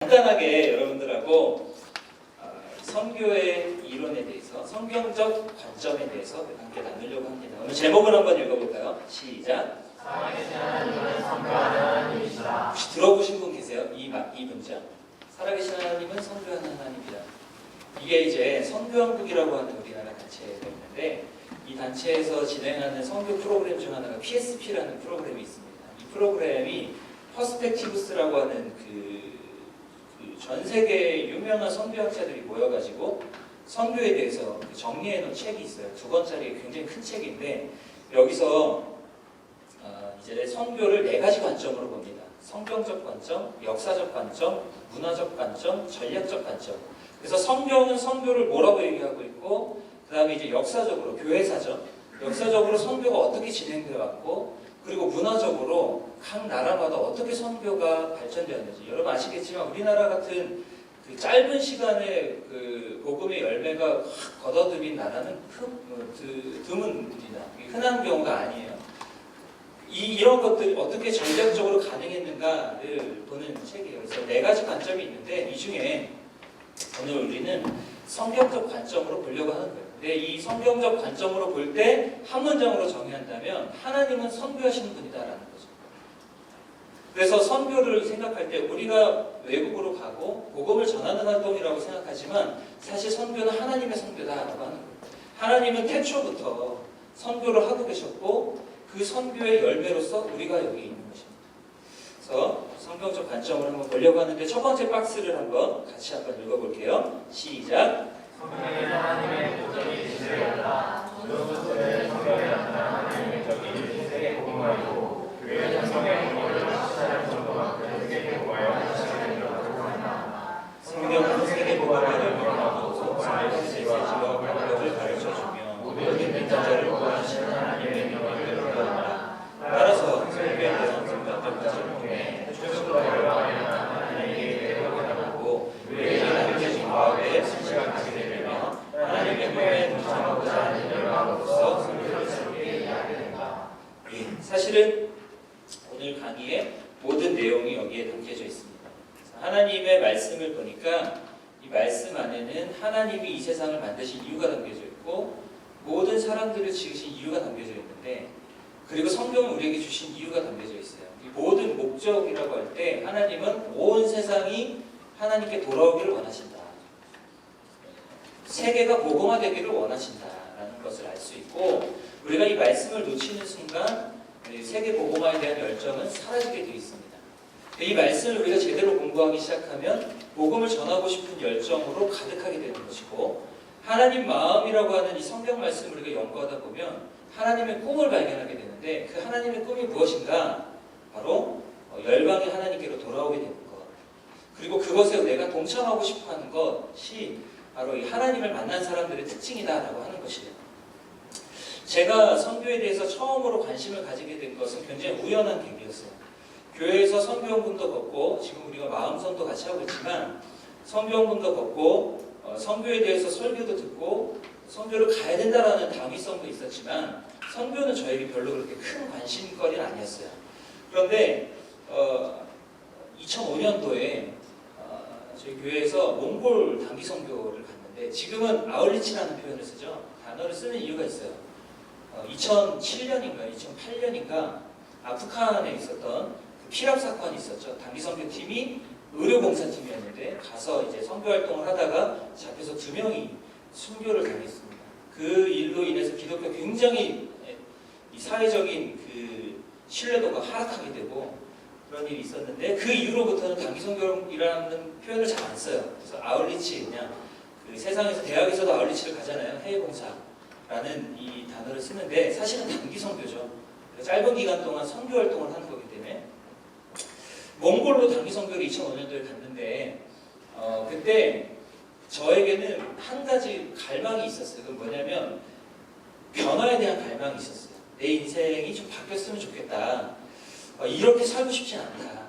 간단하게 여러분들하고 선교의 이론에 대해서, 성경적 관점에 대해서 함께 나누려고 합니다. 오늘 제목을 한번 읽어볼까요? 시작. 살아계신 하나님은 선교하는 하나님이시라. 혹시 들어보신 분 계세요? 이 문장. 살아계신 하나님은 선교하는 하나님이다. 이게 이제 선교왕국이라고 하는 우리나라 단체가 있는데, 이 단체에서 진행하는 선교 프로그램 중 하나가 PSP라는 프로그램이 있습니다. 이 프로그램이 퍼스펙티브스라고 하는 전 세계 유명한 선교학자들이 모여가지고 선교에 대해서 정리해 놓은 책이 있어요. 2권짜리 굉장히 큰 책인데, 여기서 이제 선교를 4가지 관점으로 봅니다. 성경적 관점, 역사적 관점, 문화적 관점, 전략적 관점. 그래서 성경은 선교를 뭐라고 얘기하고 있고, 그 다음에 이제 역사적으로, 교회사죠. 역사적으로 선교가 어떻게 진행되어 왔고, 그리고 문화적으로 각 나라마다 어떻게 선교가 발전되었는지. 여러분 아시겠지만 우리나라 같은 그 짧은 시간에 그 복음의 열매가 확 걷어들인 나라는 드문입니다. 흔한 경우가 아니에요. 이런 것들이 어떻게 전략적으로 가능했는가를 보는 책이에요. 그래서 4가지 관점이 있는데, 이 중에 오늘 우리는 성경적 관점으로 보려고 하는 거예요. 근데 이 성경적 관점으로 볼 때 한 문장으로 정의한다면 하나님은 선교하시는 분이다라는 거죠. 그래서 선교를 생각할 때 우리가 외국으로 가고 복음을 전하는 활동이라고 생각하지만, 사실 선교는 하나님의 선교다라고 하는 거예요. 하나님은 태초부터 선교를 하고 계셨고, 그 선교의 열매로서 우리가 여기 있는 것입니다. 그래서 성경적 관점을 한번 보려고 하는데, 첫 번째 박스를 같이 한번 읽어볼게요. 시작. 성경에 하나님의 목적이 진실이었다. 그것은 성경에 나타난 하나님의 목적이 세계 복음화이고, 교회는 성경의 본질을 확실하는 정도만큼 세계 복음화에 확실하게 들어가고 한다. 성경은 세계 복음화를 명하고 성경의 메시지와 방법을 가르쳐주며 모든 믿는 자를 구원하시는 하나님의 명령을 이루어간다. 따라서 성경에 대한 성경적 가정을 통해 최초부터 열방에 나타난 하나님의 계획을 알아보고 우리에게 남겨진 과거의 실체가 가게 되며 하나님의 꿈에 동참하고자 하는 열방으로서 선교를 새롭게 이해하게 된다. 사실은 오늘 강의의 모든 내용이 여기에 담겨져 있습니다. 하나님의 말씀을 보니까 이 말씀 안에는 하나님이 이 세상을 만드신 이유가 담겨져 있고, 모든 사람들을 지으신 이유가 담겨져 있는데, 그리고 성경을 우리에게 주신 이유가 담겨져 있어요. 이 모든 목적이라고 할 때 하나님은 온 세상이 하나님께 돌아오기를 원하신다. 세계가 복음화되기를 원하신다라는 것을 알 수 있고, 우리가 이 말씀을 놓치는 순간 세계 복음화에 대한 열정은 사라지게 되어 있습니다. 이 말씀을 우리가 제대로 공부하기 시작하면 복음을 전하고 싶은 열정으로 가득하게 되는 것이고, 하나님 마음이라고 하는 이 성경 말씀을 우리가 연구하다 보면 하나님의 꿈을 발견하게 되는데, 그 하나님의 꿈이 무엇인가? 바로 열방의 하나님께로 돌아오게 되는 것, 그리고 그것에 내가 동참하고 싶어하는 것이 바로 이 하나님을 만난 사람들의 특징이다라고 하는 것이에요. 제가 선교에 대해서 처음으로 관심을 가지게 된 것은 굉장히 우연한 계기였어요. 교회에서 선교원군도 걷고, 지금 우리가 마음선도 같이 하고 있지만 선교원군도 걷고, 선교에 대해서 설교도 듣고 선교를 가야 된다라는 당위성도 있었지만, 선교는 저에게 별로 그렇게 큰 관심거리는 아니었어요. 그런데 2005년도에 저희 교회에서 몽골 단기 선교를 갔는데, 지금은 아울리치라는 표현을 쓰죠. 단어를 쓰는 이유가 있어요. 2007년인가 2008년인가 아프간에 있었던 그 피랍 사건이 있었죠. 단기 선교팀이 의료봉사팀이었는데 가서 이제 선교 활동을 하다가 잡혀서 2명이 순교를 당했습니다. 그 일로 인해서 기독교가 굉장히 이 사회적인 그 신뢰도가 하락하게 되고 그런 일이 있었는데, 그 이후로부터는 단기 선교라는 표현을 잘 안 써요. 그래서 아울리치, 그냥 그 세상에서 대학에서도 아울리치를 가잖아요. 해외 봉사라는 이 단어를 쓰는데, 사실은 단기 선교죠. 짧은 기간 동안 선교 활동을 하는 거기 때문에. 몽골로 단기 선교를 2005년도에 갔는데, 그때 저에게는 한 가지 갈망이 있었어요. 그건 뭐냐면 변화에 대한 갈망이 있었어요. 내 인생이 좀 바뀌었으면 좋겠다. 이렇게 살고 싶지 않다.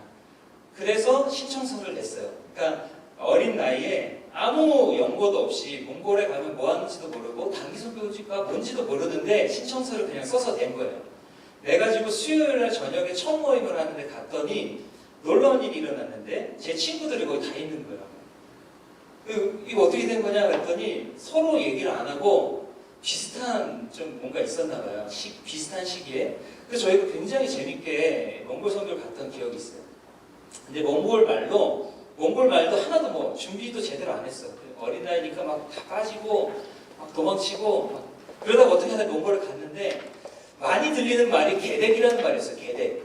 그래서 신청서를 냈어요. 그러니까 어린 나이에 아무 연고도 없이 몽골에 가면 뭐 하는지도 모르고 단기 선교지가 뭔지도 모르는데 신청서를 그냥 써서 낸 거예요. 내가지고 수요일날 저녁에 첫 모임을 하는데 갔더니 놀라운 일이 일어났는데 제 친구들이 거기 다 있는 거예요. 이거 어떻게 된 거냐 그랬더니 서로 얘기를 안 하고 비슷한 좀 뭔가 있었나 봐요. 비슷한 시기에. 그래서 저희가 굉장히 재밌게 몽골 선교를 갔던 기억이 있어요. 근데 몽골 말도 하나도 뭐 준비도 제대로 안 했어. 어린아이니까 막 다 빠지고 막 도망치고 막 그러다가 어떻게 하다 몽골을 갔는데 많이 들리는 말이 게덱이라는 말이었어요. 게덱.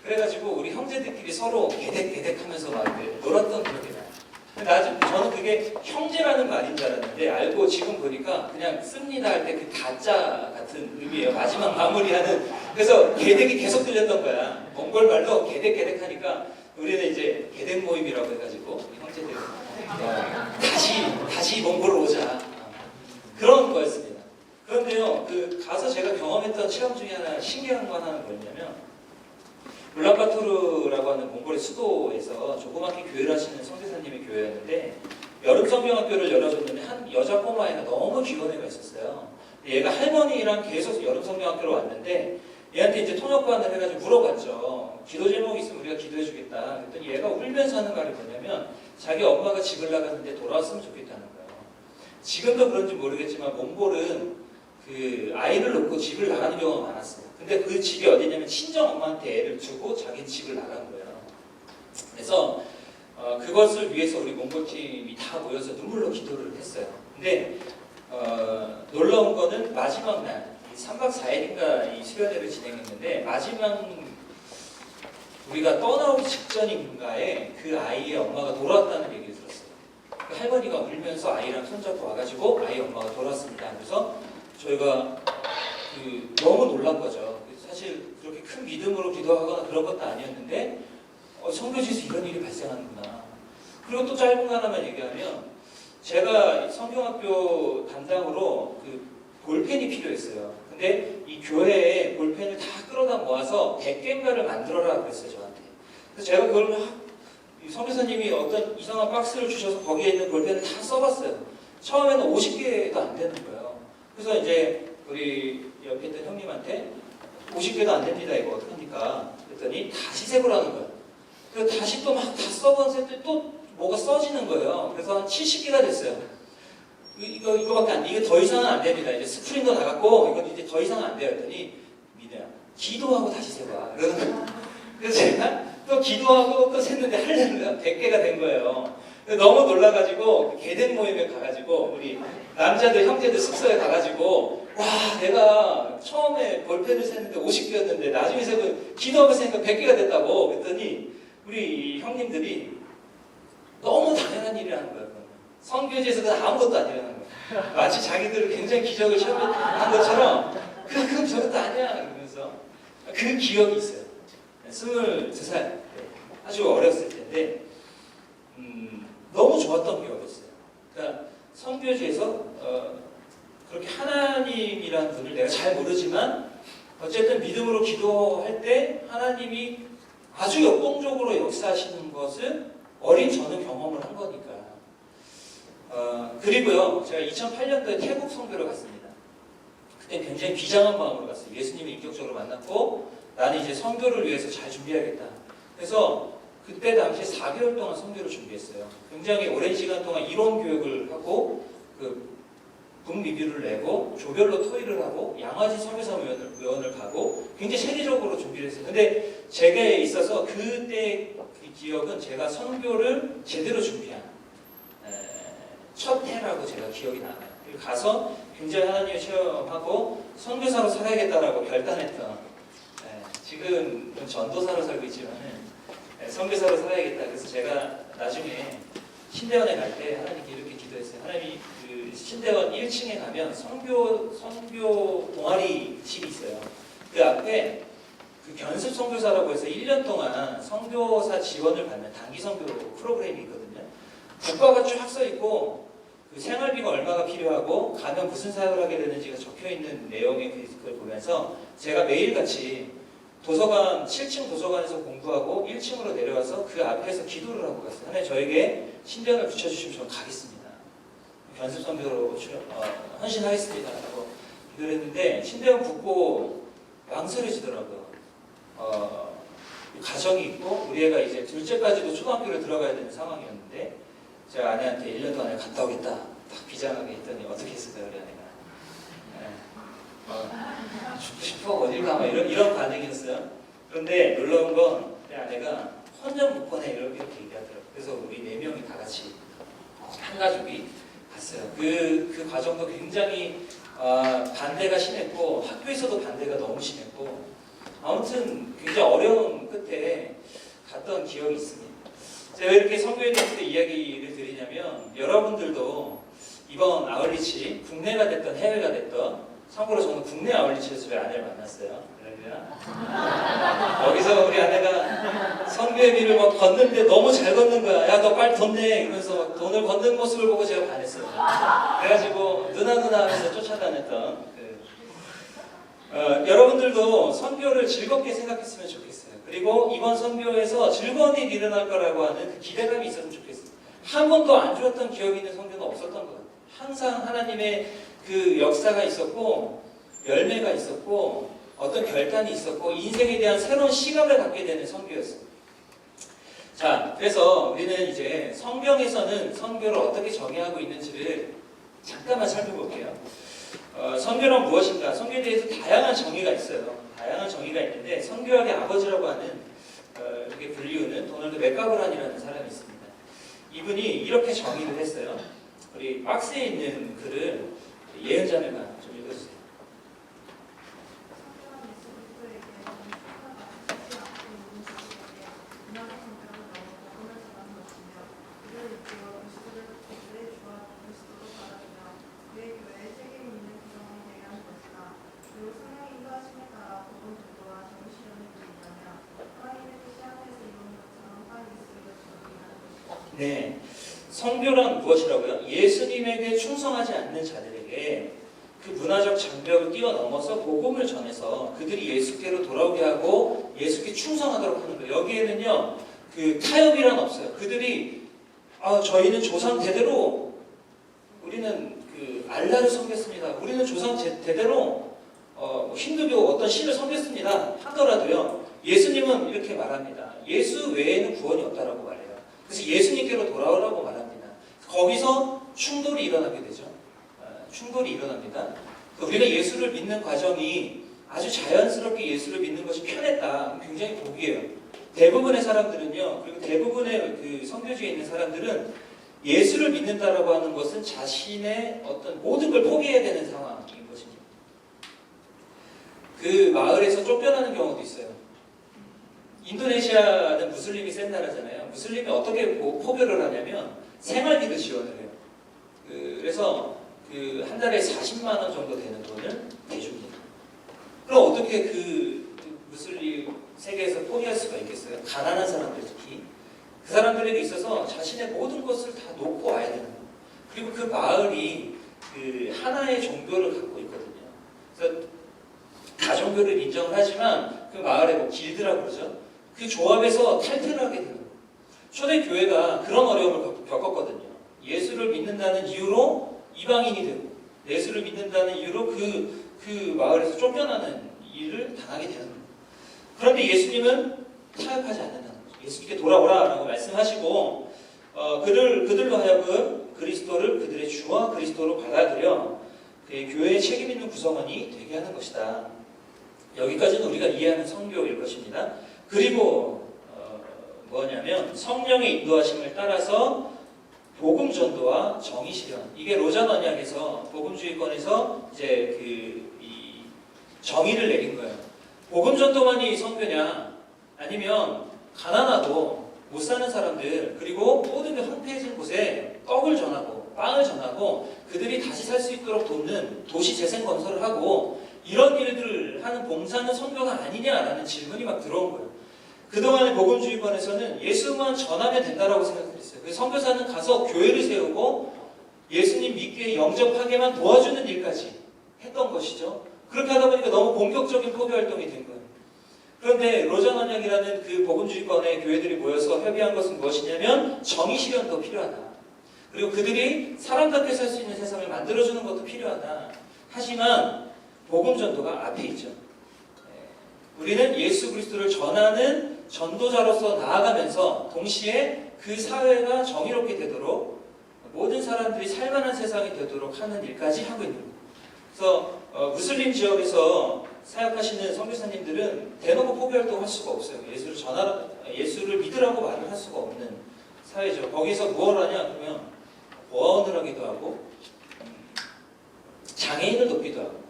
그래가지고 우리 형제들끼리 서로 게덱 하면서 막 놀았던 기억이 나요. 나중에 저는 그게 형제라는 말인 줄 알았는데 알고 지금 보니까 그냥 씁니다 할 때 그 가짜 같은 의미예요. 마지막 마무리하는. 그래서 게덱이 계속 들렸던 거야. 몽골 말도 게덱 하니까 우리는 이제 게덱 모임이라고 해가지고 형제들 다시 몽골로 오자 그런 거였습니다. 그런데요, 가서 제가 경험했던 체험 중에 하나 신기한 거 하나는 뭐였냐면 울란바토르라고 하는 몽골의 수도에서 조그맣게 교회를 하시는 선교사님의 교회였는데 여름 성경학교를 열어줬는데 한 여자 꼬마애가 너무 귀여운 애가 있었어요. 얘가 할머니랑 계속 여름 성경학교로 왔는데 얘한테 이제 통역관을 해가지고 물어봤죠. 기도 제목이 있으면 우리가 기도해주겠다. 그랬더니 얘가 울면서 하는 말이 뭐냐면 자기 엄마가 집을 나갔는데 돌아왔으면 좋겠다는 거예요. 지금도 그런지 모르겠지만 몽골은 그 아이를 놓고 집을 나가는 경우가 많았어요. 근데 그 집이 어디냐면 친정 엄마한테 애를 주고 자기 집을 나간 거예요. 그래서 그것을 위해서 우리 몽골팀이 다 모여서 눈물로 기도를 했어요. 근데 놀라운 거는 마지막 날 3박 4일인가 이 수련회를 진행했는데 마지막 우리가 떠나오기 직전인가에 그 아이의 엄마가 돌아왔다는 얘기를 들었어요. 그 할머니가 울면서 아이랑 손잡고 와가지고 아이 엄마가 돌아왔습니다. 그래서 저희가 너무 놀란 거죠. 사실 그렇게 큰 믿음으로 기도하거나 그런 것도 아니었는데 성교지에서 이런 일이 발생하는구나. 그리고 또 짧은 거 하나만 얘기하면 제가 성경학교 담당으로 볼펜이 필요했어요. 근데 이 교회에 볼펜을 다 끌어다 모아서 100개인가를 만들어라 그랬어요, 저한테. 그래서 제가 그걸 막 선교사님이 어떤 이상한 박스를 주셔서 거기에 있는 볼펜을 다 써봤어요. 처음에는 50개도 안 되는 거예요. 그래서 이제 우리 옆에 있던 형님한테 50개도 안 됩니다, 이거 어떡합니까? 그랬더니 다시 세보라는 거예요. 그래서 다시 또 막 다 써봤을 또 뭐가 써지는 거예요. 그래서 한 70개가 됐어요. 이거밖에 안 돼. 이게 더 이상은 안 됩니다. 이제 스프링도 나갔고, 이건 이제 더 이상은 안 돼요. 했더니, 민호야, 기도하고 다시 세봐. 그래서 제가 또 기도하고 또 셌는데 할렐루야 100개가 된 거예요. 너무 놀라가지고, 게덴 모임에 가가지고, 우리 남자들, 형제들 숙소에 가가지고, 와, 내가 처음에 볼펜을 셌는데 50개였는데, 나중에 세고, 기도하고 세니까 100개가 됐다고. 그랬더니, 우리 형님들이 너무 당연한 일이라는 거예요. 선교지에서는 아무것도 안 일어나는 거예요. 마치 자기들을 굉장히 기적을 체험한 것처럼 그건 저것도 아니야 그러면서 그 기억이 있어요. 22살 아주 어렸을 텐데 너무 좋았던 기억이었어요. 그러니까 선교지에서 그렇게 하나님이라는 분을 내가 잘 모르지만 어쨌든 믿음으로 기도할 때 하나님이 아주 역동적으로 역사하시는 것을 어린 저는 경험을 한 거니까. 그리고요, 제가 2008년도에 태국 선교를 갔습니다. 그때 굉장히 비장한 마음으로 갔어요. 예수님을 인격적으로 만났고, 나는 이제 선교를 위해서 잘 준비해야겠다. 그래서 그때 당시에 4개월 동안 선교를 준비했어요. 굉장히 오랜 시간 동안 이론 교육을 하고, 북리뷰를 내고, 조별로 토의를 하고, 양아지 선교사위원을 가고, 굉장히 세계적으로 준비를 했어요. 근데 제게 있어서 그때 그 기억은 제가 선교를 제대로 준비한 첫 해라고 제가 기억이 나요. 가서 굉장히 하나님을 체험하고 선교사로 살아야겠다라고 결단했던, 지금은 전도사로 살고 있지만 선교사로 살아야겠다. 그래서 제가 나중에 신대원에 갈 때 하나님께 이렇게 기도했어요. 하나님이 그 신대원 1층에 가면 선교 동아리 집이 있어요. 그 앞에 그 견습 선교사라고 해서 1년 동안 선교사 지원을 받는 단기 선교 프로그램이 있거든요. 국가가 쫙 써 있고 그 생활비가 얼마가 필요하고 가면 무슨 사역을 하게 되는지가 적혀 있는 내용의 그걸 보면서 제가 매일같이 도서관 7층 도서관에서 공부하고 1층으로 내려와서 그 앞에서 기도를 하고 갔어요. 하나님 저에게 신령을 붙여주시면 저는 가겠습니다. 견습 선교로 헌신하겠습니다. 라고 기도를 했는데 신대원 붙고 망설여지더라고요. 가정이 있고 우리 애가 이제 둘째까지도 초등학교를 들어가야 되는 상황이었는데 제가 아내한테 1년 동안에 갔다 오겠다 딱 비장하게 했더니 어떻게 했을까요 우리 아내가? 죽고 싶어 어딜 가? 이런 반응이었어요. 그런데 놀라운 건 우리 아내가 혼자 못 보내 이렇게 얘기하더라고요. 그래서 우리 4명이 다 같이 한 가족이 갔어요. 그 과정도 굉장히 반대가 심했고 학교에서도 반대가 너무 심했고 아무튼 굉장히 어려운 끝에 갔던 기억이 있습니다. 제가 왜 이렇게 선교에 대해서 이야기를 드리냐면 여러분들도 이번 아울리치 국내가 됐던 해외가 됐던 참고로 저는 국내 아울리치에서 저희 아내를 만났어요. 여기서 우리 아내가 선교회비를 막 걷는데 너무 잘 걷는 거야. 야 너 빨리 돈 내! 이러면서 막 돈을 걷는 모습을 보고 제가 반했어요. 그래가지고 누나 하면서 쫓아다녔던 여러분들도 선교를 즐겁게 생각했으면 좋겠어요. 그리고 이번 선교에서 즐거운 일이 일어날 거라고 하는 그 기대감이 있었으면 좋겠어요. 한 번도 안 좋았던 기억이 있는 선교는 없었던 것 같아요. 항상 하나님의 그 역사가 있었고 열매가 있었고 어떤 결단이 있었고 인생에 대한 새로운 시각을 갖게 되는 선교였어요. 자, 그래서 우리는 이제 성경에서는 선교를 어떻게 정의하고 있는지를 잠깐만 살펴볼게요. 선교란 무엇인가? 선교에 대해서 다양한 정의가 있어요. 다양한 정의가 있는데 선교학의 아버지라고 하는 이렇게 불리우는 도널드 맥가브란이라는 사람이 있습니다. 이분이 이렇게 정의를 했어요. 우리 박스에 있는 글을 예은자매가 좀 읽어주세요. 네, 선교란 무엇이라고요? 예수님에게 충성하지 않는 자들에게 그 문화적 장벽을 뛰어넘어서 복음을 전해서 그들이 예수께로 돌아오게 하고 예수께 충성하도록 하는 거예요. 여기에는요, 그 타협이란 없어요. 그들이 저희는 조상 대대로 우리는 그 알라를 섬겼습니다. 우리는 조상 대대로 힌두교 어떤 신을 섬겼습니다. 하더라도요, 예수님은 이렇게 말합니다. 예수 외에는 구원이 없다라고 말해요. 그래서 예수님께로 돌아오라고 말합니다. 거기서 충돌이 일어나게 되죠. 충돌이 일어납니다. 우리가 예수를 믿는 과정이 아주 자연스럽게 예수를 믿는 것이 편했다. 굉장히 복이에요. 대부분의 사람들은요, 그리고 대부분의 그 선교지에 있는 사람들은 예수를 믿는다라고 하는 것은 자신의 어떤 모든 걸 포기해야 되는 상황인 것입니다. 그 마을에서 쫓겨나는 경우도 있어요. 인도네시아는 무슬림이 센 나라잖아요. 무슬림이 어떻게 포교를 하냐면 생활비를 지원을 해요. 그래서 한 달에 40만 원 정도 되는 돈을 내줍니다. 그럼 어떻게 그 무슬림 세계에서 포기할 수가 있겠어요? 가난한 사람들 특히. 그 사람들에게 있어서 자신의 모든 것을 다 놓고 와야 되는 거예요. 그리고 그 마을이 그 하나의 종교를 갖고 있거든요. 그래서 다종교를 인정을 하지만 그 마을에 뭐 길드라고 그러죠. 그 조합에서 탈퇴를 하게 되는 거예요. 초대교회가 그런 어려움을 겪었거든요. 예수를 믿는다는 이유로 이방인이 되고 예수를 믿는다는 이유로 그 마을에서 쫓겨나는 일을 당하게 되는 거예요. 그런데 예수님은 타협하지 않는다는 거죠. 예수님께 돌아오라라고 말씀하시고 그들로 하여금 그리스도를 그들의 주와 그리스도로 받아들여 그의 교회의 책임 있는 구성원이 되게 하는 것이다. 여기까지는 우리가 이해하는 선교일 것입니다. 그리고 뭐냐면 성령의 인도하심을 따라서 복음 전도와 정의 실현. 이게 로잔 언약에서 복음주의권에서 이제 이 정의를 내린 거예요. 복음 전도만이 선교냐? 아니면 가난하고 못 사는 사람들 그리고 모든 게 황폐해진 곳에 떡을 전하고 빵을 전하고 그들이 다시 살 수 있도록 돕는 도시 재생 건설을 하고 이런 일들을 하는 봉사는 선교가 아니냐라는 질문이 막 들어온 거예요. 그동안의 복음주의권에서는 예수만 전하면 된다라고 생각했어요. 그래서 선교사는 가서 교회를 세우고 예수님 믿기에 영접하게만 도와주는 일까지 했던 것이죠. 그렇게 하다 보니까 너무 본격적인 포교 활동이 된 거예요. 그런데 로잔 언약이라는 그 복음주의권의 교회들이 모여서 협의한 것은 무엇이냐면 정의 실현도 필요하다. 그리고 그들이 사람답게 살 수 있는 세상을 만들어주는 것도 필요하다. 하지만 복음 전도가 앞에 있죠. 우리는 예수 그리스도를 전하는 전도자로서 나아가면서 동시에 그 사회가 정의롭게 되도록 모든 사람들이 살만한 세상이 되도록 하는 일까지 하고 있는 거예요. 그래서 무슬림 지역에서 사역하시는 선교사님들은 대놓고 포교 활동을 할 수가 없어요. 예수를 믿으라고 말을 할 수가 없는 사회죠. 거기서 무엇을 하냐 그러면 보아원을 하기도 하고 장애인을 돕기도 하고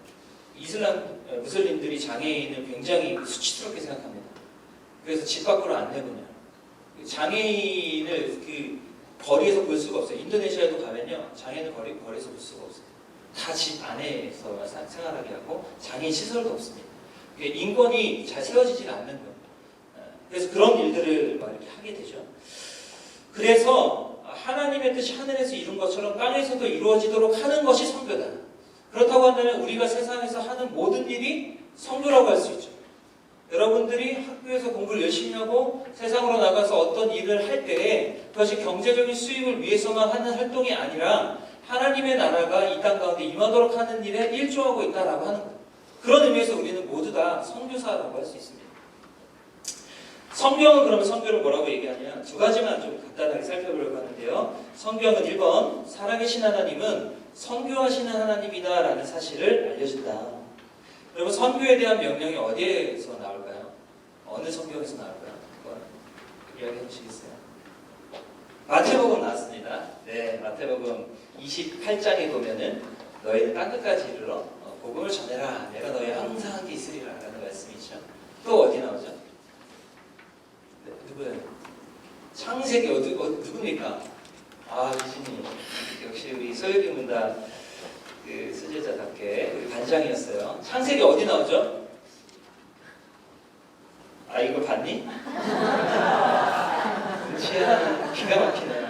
무슬림들이 장애인을 굉장히 수치스럽게 생각합니다. 그래서 집 밖으로 안 내보내요. 장애인을 거리에서 볼 수가 없어요. 인도네시아에도 가면요 장애인을 거리에서 볼 수가 없어요. 다 집 안에서 생활하게 하고 장애인 시설도 없습니다. 인권이 잘 세워지지가 않는 거예요. 그래서 그런 일들을 막 이렇게 하게 되죠. 그래서 하나님의 뜻이 하늘에서 이룬 것처럼 땅에서도 이루어지도록 하는 것이 선교다. 그렇다고 한다면 우리가 세상에서 하는 모든 일이 선교라고 할 수 있죠. 여러분들이 학교에서 공부를 열심히 하고 세상으로 나가서 어떤 일을 할 때에 그것이 경제적인 수입을 위해서만 하는 활동이 아니라 하나님의 나라가 이 땅 가운데 임하도록 하는 일에 일조하고 있다라고 하는 거예요. 그런 의미에서 우리는 모두 다 선교사라고 할 수 있습니다. 성경은 그러면 선교를 뭐라고 얘기하냐? 두 가지만 좀 간단하게 살펴보려고 하는데요. 성경은 1번 살아계신 하나님은 선교하시는 하나님이다라는 사실을 알려준다. 여러분 선교에 대한 명령이 어디에서 나올까요? 어느 성경에서 나올까요? 한번 이야기해 주시겠어요? 마태복음 나왔습니다. 네, 마태복음 28장에 보면은 너희는 땅끝까지 이르러 복음을 전해라. 내가 너희 항상 함께 있으리라 라는 말씀이죠. 또 어디 나오죠? 네, 누구예요? 창세기 누굽니까? 유진이 역시 우리 소유기 문답 수제자답게 우리 반장이었어요. 창세기 어디 나오죠? 이거 봤니? 치아 기가 막히네.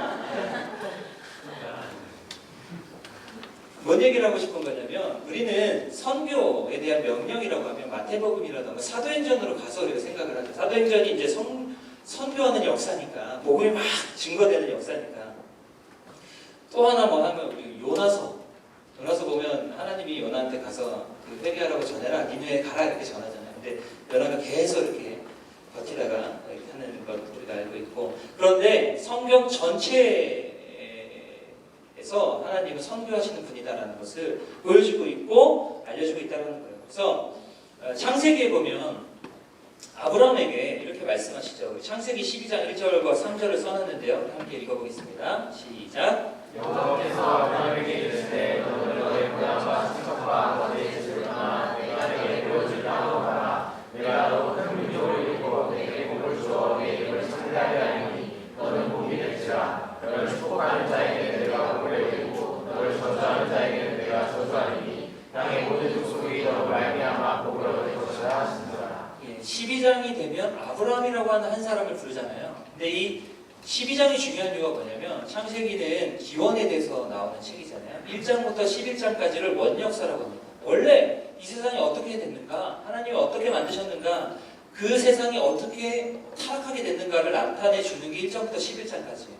뭔 얘기를 하고 싶은 거냐면 우리는 선교에 대한 명령이라고 하면 마태복음이라던가 사도행전으로 가서 우리가 생각을 하죠. 사도행전이 이제 선교하는 역사니까 복음이 막 증거되는 역사니까. 또 하나 뭐 하면 우리 요나서 보면 하나님이 요나한테 가서 회개하라고 전해라, 니느웨 가라 이렇게 전하잖아요. 근데 요나가 계속 이렇게 버티다가 이렇게 하는 걸 우리가 알고 있고, 그런데 성경 전체에서 하나님은 선교하시는 분이다라는 것을 보여주고 있고 알려주고 있다는 거예요. 그래서 창세기에 보면 아브라함에게 이렇게 말씀하시죠. 창세기 12장 1절과 3절을 써놨는데요. 함께 읽어보겠습니다. 시작. 여호와께서 아브라함에게 이르시되 너는 너의 고향과 친척과 너의 집을 떠나 내가 내게 보여줄 땅으로 가라. 내가 너 큰 민족을 이루고 내게 복을 주어 내 이름을 창대하게 하리니 너는 복이 될지라. 너를 축복하는 자에게는 내가 복을 내리고 너를 저주하는 자에게는 내가 저주하리니 땅의 모든 족속이 너로 말미암아 복을 얻을 것이라 하시니라. 12장이 되면 아브라함이라고 하는 한 사람을 부르잖아요. 근데 이 12장이 중요한 이유가 뭐냐면 창세기는 기원에 대해서 나오는 책이잖아요. 1장부터 11장까지를 원역사라고 합니다. 원래 이 세상이 어떻게 됐는가, 하나님이 어떻게 만드셨는가, 그 세상이 어떻게 타락하게 됐는가를 나타내 주는 게 1장부터 11장까지예요.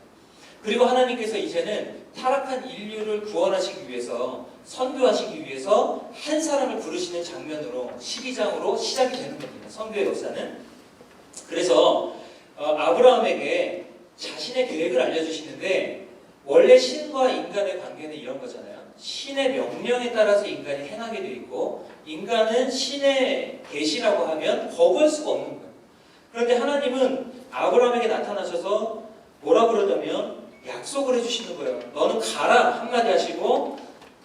그리고 하나님께서 이제는 타락한 인류를 구원하시기 위해서, 선교하시기 위해서 한 사람을 부르시는 장면으로 12장으로 시작이 되는 겁니다. 선교의 역사는. 그래서 아브라함에게 자신의 계획을 알려주시는데, 원래 신과 인간의 관계는 이런 거잖아요. 신의 명령에 따라서 인간이 행하게 되어 있고, 인간은 신의 계시라고 하면 거부할 수가 없는 거예요. 그런데 하나님은 아브라함에게 나타나셔서 뭐라 그러냐면 약속을 해주시는 거예요. 너는 가라 한마디 하시고,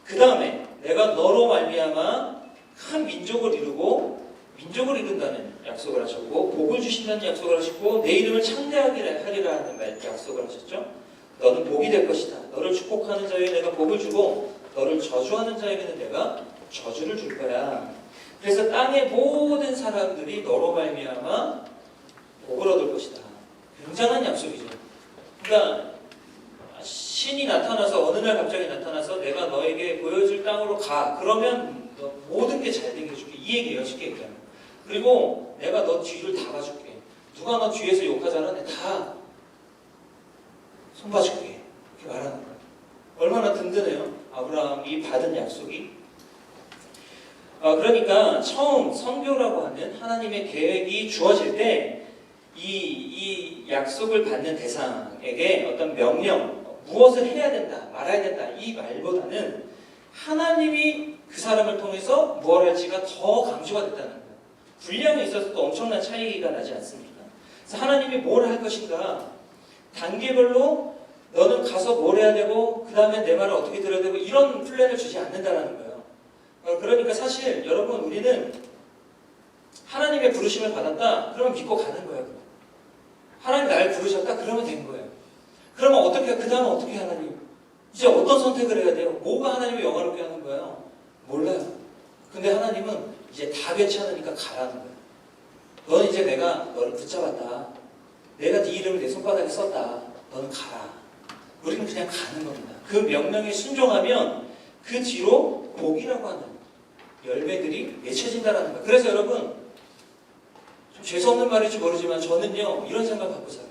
그 다음에 내가 너로 말미암아 큰 민족을 이루고, 민족을 이룬다는 약속을 하셨고, 복을 주신다는 약속을 하셨고, 내 이름을 창대하게 하리라 하는 약속을 하셨죠. 너는 복이 될 것이다. 너를 축복하는 자에게 내가 복을 주고, 너를 저주하는 자에게는 내가 저주를 줄 거야. 그래서 땅의 모든 사람들이 너로 말미암아 복을 얻을 것이다. 굉장한 약속이죠. 그러니까 신이 나타나서 어느 날 갑자기 나타나서 내가 너에게 보여줄 땅으로 가. 그러면 너 모든 게 잘 되게 해줄게. 이 얘기예요. 쉽게 얘기하면. 그리고 내가 너 뒤를 다 봐줄게. 누가 너 뒤에서 욕하잖아. 내가 다 손봐줄게. 이렇게 말하는 거예요. 얼마나 든든해요. 아브라함이 받은 약속이. 그러니까 처음 선교라고 하는 하나님의 계획이 주어질 때 이 약속을 받는 대상에게 어떤 명령, 무엇을 해야 된다, 말아야 된다 이 말보다는 하나님이 그 사람을 통해서 무엇을 할지가 더 강조가 됐다는 거예요. 분량에 있어서도 엄청난 차이가 나지 않습니까? 그래서 하나님이 뭘 할 것인가 단계별로 너는 가서 뭘 해야 되고 그 다음에 내 말을 어떻게 들어야 되고 이런 플랜을 주지 않는다는 거예요. 그러니까 사실 여러분 우리는 하나님의 부르심을 받았다 그러면 믿고 가는 거예요. 하나님 나를 부르셨다 그러면 된 거예요. 그러면 어떻게 그 다음에 어떻게 하나님 이제 어떤 선택을 해야 돼요? 뭐가 하나님을 영화롭게 하는 거예요? 몰라요. 근데 하나님은 이제 다 괜찮으니까 가라는 거예요. 너는 이제 내가 너를 붙잡았다. 내가 네 이름을 내 손바닥에 썼다. 너는 가라. 우리는 그냥 가는 겁니다. 그 명령에 순종하면 그 뒤로 복이라고 하는 열매들이 맺혀진다는 거예요. 그래서 여러분 좀 죄송한 말일지 모르지만 저는요 이런 생각 갖고 살아요.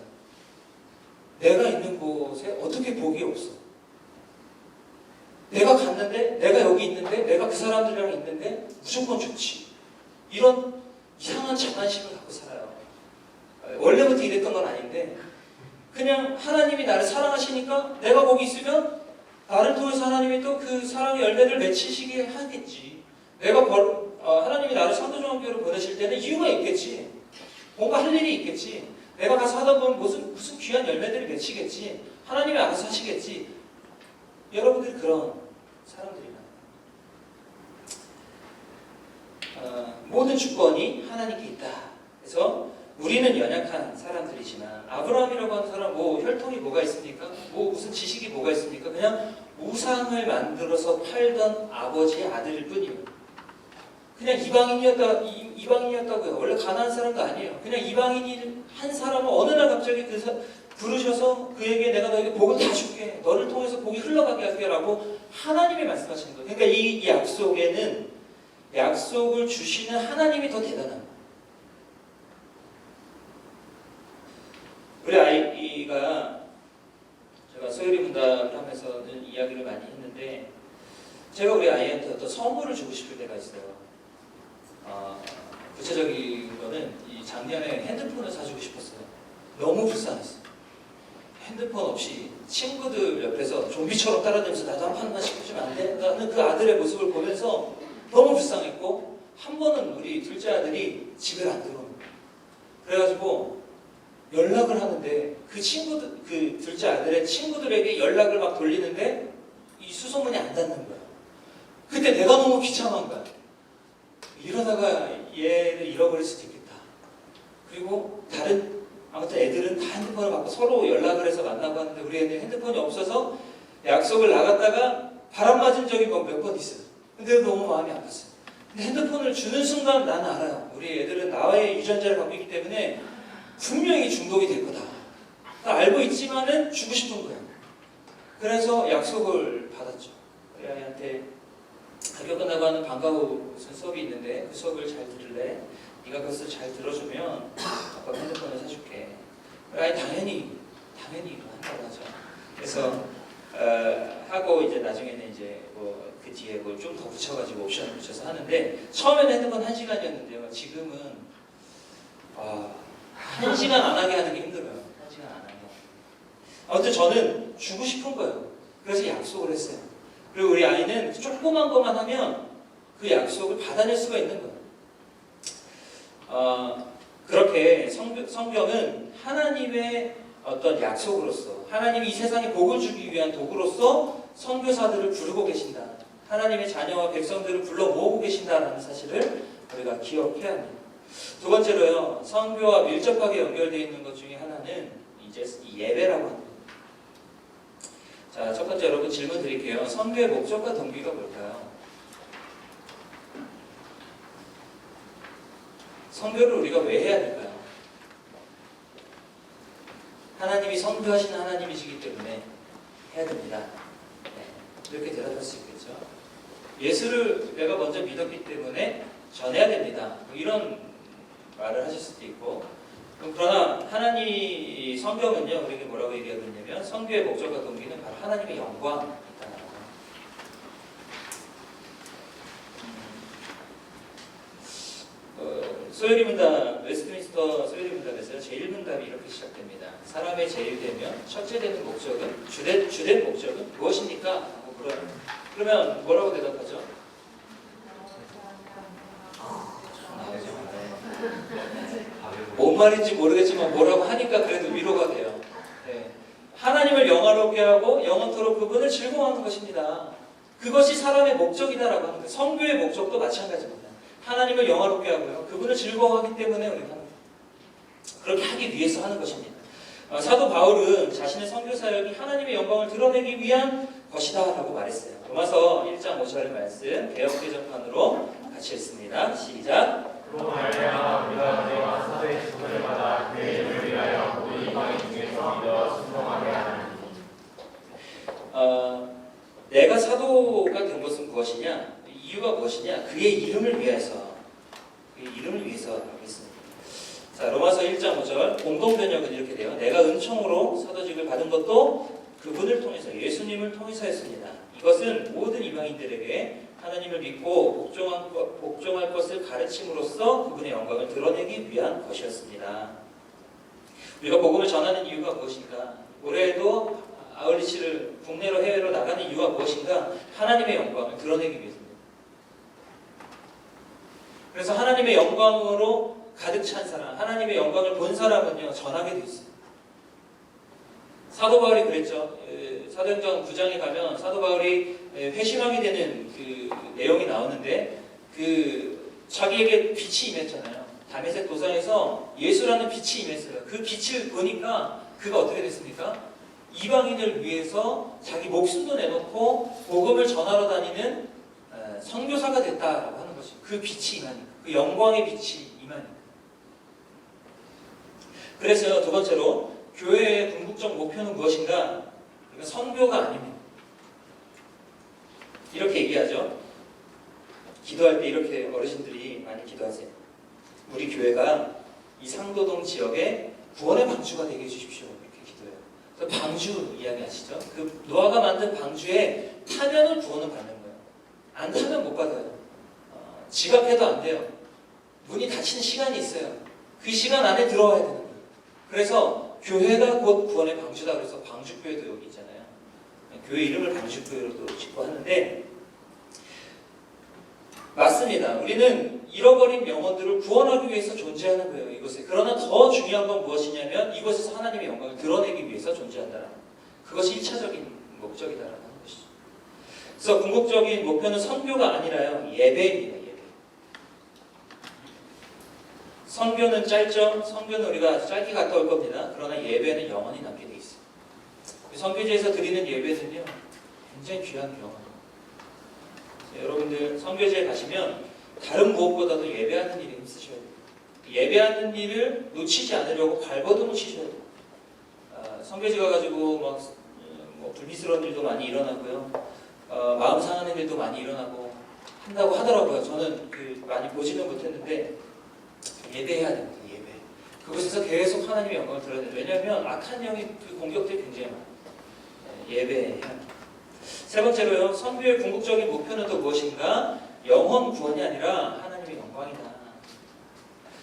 내가 있는 곳에 어떻게 복이 없어? 내가 갔는데 내가 여기 있는데 내가 그 사람들이랑 있는데 무조건 좋지. 이런 이상한 자만심을 갖고 살아요. 원래부터 이랬던 건 아닌데 그냥 하나님이 나를 사랑하시니까 내가 거기 있으면 나를 통해서 하나님이 또 그 사랑의 열매를 맺히시게 하겠지. 내가 하나님이 나를 성도중학교로 보내실 때는 이유가 있겠지. 뭔가 할 일이 있겠지. 내가 가서 하다 보면 무슨 귀한 열매들이 맺히겠지. 하나님이 알아서 하시겠지. 여러분들이 그런 사람들이나 모든 주권이 하나님께 있다. 그래서 우리는 연약한 사람들이지만 아브라함이라고 하는 사람 뭐 혈통이 뭐가 있습니까? 뭐 무슨 지식이 뭐가 있습니까? 그냥 우상을 만들어서 팔던 아버지의 아들일 뿐이에요. 그냥 이방인이었다고요. 원래 가난한 사람도 아니에요. 그냥 이방인이 한 사람은 어느 날 갑자기 부르셔서 그에게 내가 너에게 복을 다 줄게. 너를 통해서 복이 흘러가게 할게 라고 하나님이 말씀하시는 거예요. 그러니까 이 약속에는 약속을 주시는 하나님이 더 대단한 거예요. 우리 아이가 제가 소요리 문답을 하면서는 이야기를 많이 했는데 제가 우리 아이한테 어떤 선물을 주고 싶을 때가 있어요. 구체적인 거는 이 작년에 핸드폰을 사주고 싶었어요. 너무 불쌍했어요. 핸드폰 없이 친구들 옆에서 좀비처럼 따라다니면서 나도 한 판만씩 해주면 안 돼? 나는 그 아들의 모습을 보면서 너무 불쌍했고 한 번은 우리 둘째 아들이 집에 안 들어오는 거예요. 그래가지고 연락을 하는데 그 둘째 아들의 친구들에게 연락을 막 돌리는데 이 수소문이 안 닿는 거야. 그때 내가 너무 귀찮은 거야. 이러다가 얘를 잃어버릴 수도 있겠다. 그리고 아무튼 애들은 다 핸드폰을 갖고 서로 연락을 해서 만나고 하는데 우리 애는 핸드폰이 없어서 약속을 나갔다가 바람 맞은 적이 몇 번 있어요. 근데 너무 마음이 아팠어요. 근데 핸드폰을 주는 순간 나는 알아요. 우리 애들은 나의 유전자를 갖고 있기 때문에 분명히 중독이 될 거다. 알고 있지만은 주고 싶은 거예요. 그래서 약속을 받았죠. 우리 아이한테 학교 끝나고 하는 방과 후 무슨 수업이 있는데 그 수업을 잘 들을래? 네가 그것을 잘 들어주면 아빠가 핸드폰을 사줄게. 우리 아이 당연히 한다고 하죠. 그래서 하고 이제 나중에는 이제 뭐 그 뒤에 뭘 좀 더 붙여가지고 옵션을 붙여서 하는데 처음에는 핸드폰 1시간이었는데요. 지금은 1시간 안 하게 하는 게 힘들어요. 1시간 안 하게. 아무튼 저는 주고 싶은 거예요. 그래서 약속을 했어요. 그리고 우리 아이는 조그만 것만 하면 그 약속을 받아낼 수가 있는 거예요. 그렇게 성경은 하나님의 어떤 약속으로서 하나님이 이 세상에 복을 주기 위한 도구로서 선교사들을 부르고 계신다. 하나님의 자녀와 백성들을 불러 모으고 계신다라는 사실을 우리가 기억해야 합니다. 두 번째로요. 선교와 밀접하게 연결되어 있는 것 중에 하나는 이제 예배라고 합니다. 자, 첫 번째 여러분 질문 드릴게요. 선교의 목적과 동기가 뭘까요? 선교를 우리가 왜 해야 될까요? 하나님이 선교하시는 하나님이시기 때문에 해야 됩니다. 네, 이렇게 대답할 수 있겠죠. 예수를 내가 먼저 믿었기 때문에 전해야 됩니다. 뭐 이런 말을 하실 수도 있고, 그러나 성경은요 우리에게 뭐라고 얘기하고 있냐면 선교의 목적과 동기는 바로 하나님의 영광이다. 소요리 문답, 웨스트민스터 소요리 문답에서요 제1문답이 이렇게 시작됩니다. 사람의 제일되면 첫째 되는 목적은 주된 목적은 무엇입니까? 하고 물어요. 그러면 뭐라고 대답하죠? 뭔 말인지 모르겠지만 뭐라고 하니까 그래도 위로가 돼요. 네. 하나님을 영화롭게 하고 영원토록 그분을 즐거워하는 것입니다. 그것이 사람의 목적이다라고 하는 거예요. 성교의 목적도 마찬가지입니다. 하나님을 영화롭게 하고요. 그분을 즐거워하기 때문에 우리가 하는 거예요. 그렇게 하기 위해서 하는 것입니다. 사도 바울은 자신의 선교 사역이 하나님의 영광을 드러내기 위한 것이다 라고 말했어요. 로마서 1장 5절 말씀 개역개정판으로 같이 읽습니다. 시작. 또 말미암아 우리가 내가 사도의 직분을 받아 그의 이름을 위하여 모든 이방인 중에서 믿어 순종하게 하나니. 내가 사도가 된 것은 무엇이냐? 이유가 무엇이냐? 그의 이름을 위해서. 그의 이름을 위해서 하고 있습니다. 자, 로마서 1장 5절 공동 번역은 이렇게 돼요. 내가 은총으로 사도직을 받은 것도 그분을 통해서 예수님을 통해서였습니다. 이것은 모든 이방인들에게 하나님을 믿고 복종할 것을 가르침으로써 그분의 영광을 드러내기 위한 것이었습니다. 우리가 복음을 전하는 이유가 무엇인가? 올해에도 아울리치를 국내로 해외로 나가는 이유가 무엇인가? 하나님의 영광을 드러내기 위해서입니다. 그래서 하나님의 영광으로 가득 찬 사람, 하나님의 영광을 본 사람은요 전하게 돼 있어요. 사도 바울이 그랬죠. 사도행전 9장에 가면 사도 바울이 회심하게 되는 그 내용이 나오는데 자기에게 빛이 임했잖아요. 다메섹 도상에서 예수라는 빛이 임했어요. 그 빛을 보니까 그가 어떻게 됐습니까? 이방인을 위해서 자기 목숨도 내놓고 복음을 전하러 다니는 선교사가 됐다라고 하는 것이죠. 그 빛이 임하니까, 그 영광의 빛이 임하니까. 그래서 두 번째로 교회의 궁극적 목표는 무엇인가? 이건 선교가 아닙니다. 이렇게 얘기하죠. 기도할 때 이렇게 어르신들이 많이 기도하세요. 우리 교회가 이 상도동 지역에 구원의 방주가 되게 해주십시오. 이렇게 기도해요. 그래서 방주 이야기 아시죠? 그 노아가 만든 방주에 타면은 구원을 받는 거예요. 안 타면 못 받아요. 지각해도 안 돼요. 문이 닫히는 시간이 있어요. 그 시간 안에 들어와야 되는 거예요. 그래서 교회가 곧 구원의 방주다 그래서 방주교회도 여기 있잖아요. 교회 이름을 방주교회로도 짓고 하는데 맞습니다. 우리는 잃어버린 영혼들을 구원하기 위해서 존재하는 거예요. 이곳에. 그러나 더 중요한 건 무엇이냐면 이곳에서 하나님의 영광을 드러내기 위해서 존재한다는 그것이 1차적인 목적이다라는 것이죠. 그래서 궁극적인 목표는 선교가 아니라요. 예배입니다. 예배. 선교는 짧죠. 선교는 우리가 짧게 갔다 올 겁니다. 그러나 예배는 영원히 남게 돼 있어요. 선교지에서 드리는 예배는요. 굉장히 귀한 경험입니다. 여러분들 선교지에 가시면 다른 무엇보다도 예배하는 일에 힘쓰셔야 돼요. 예배하는 일을 놓치지 않으려고 발버둥을 치셔야 돼요. 선교지 가가지고 뭐 불미스러운 일도 많이 일어나고요. 마음 상하는 일도 많이 일어나고 한다고 하더라고요. 저는 많이 보지는 못했는데 예배해야 됩니다. 예배. 그곳에서 계속 하나님의 영광을 드러내요. 왜냐하면 악한 영의 그 공격들이 굉장히 많아요. 예배해야 합니다. 세 번째로요. 선교의 궁극적인 목표는 또 무엇인가? 영혼 구원이 아니라 하나님의 영광이다.